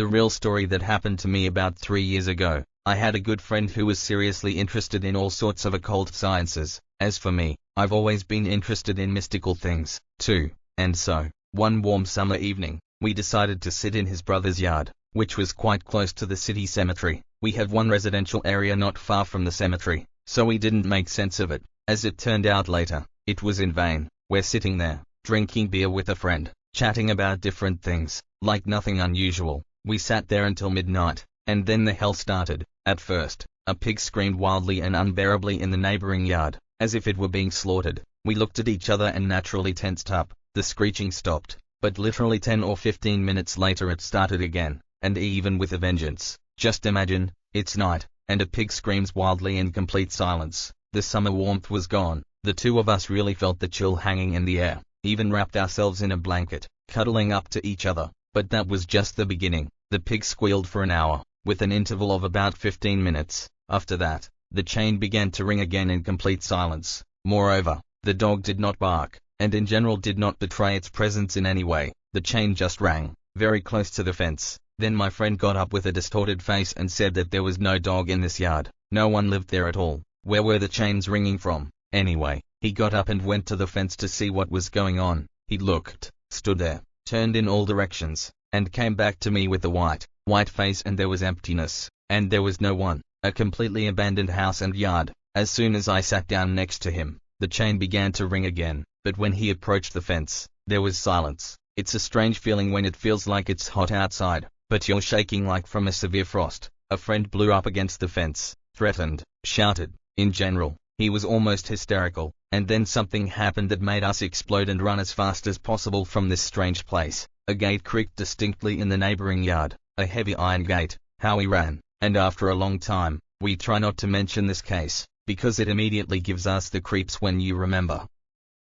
The real story that happened to me about 3 years ago. I had a good friend who was seriously interested in all sorts of occult sciences. As for me, I've always been interested in mystical things, too. And so, one warm summer evening, we decided to sit in his brother's yard, which was quite close to the city cemetery. We have one residential area not far from the cemetery, so we didn't make sense of it. As it turned out later, it was in vain. We're sitting there, drinking beer with a friend, chatting about different things, like nothing unusual. We sat there until midnight, and then the hell started. At first, a pig screamed wildly and unbearably in the neighboring yard, as if it were being slaughtered. We looked at each other and naturally tensed up. The screeching stopped, but literally 10 or 15 minutes later it started again, and even with a vengeance. Just imagine, it's night, and a pig screams wildly in complete silence. The summer warmth was gone. The two of us really felt the chill hanging in the air, even wrapped ourselves in a blanket, cuddling up to each other. But that was just the beginning. The pig squealed for an hour, with an interval of about 15 minutes. After that, the chain began to ring again in complete silence. Moreover, the dog did not bark, and in general did not betray its presence in any way. The chain just rang, very close to the fence. Then my friend got up with a distorted face and said that there was no dog in this yard. No one lived there at all. Where were the chains ringing from? Anyway, he got up and went to the fence to see what was going on. He looked, stood there, turned in all directions, and came back to me with a white face, and there was emptiness, and there was no one. A completely abandoned house and yard. As soon as I sat down next to him, the chain began to ring again, but when he approached the fence, there was silence. It's a strange feeling when it feels like it's hot outside, but you're shaking like from a severe frost. A friend blew up against the fence, threatened, shouted. In general, he was almost hysterical, and then something happened that made us explode and run as fast as possible from this strange place. A gate creaked distinctly in the neighboring yard, a heavy iron gate. How we ran, and after a long time, we try not to mention this case, because it immediately gives us the creeps when you remember.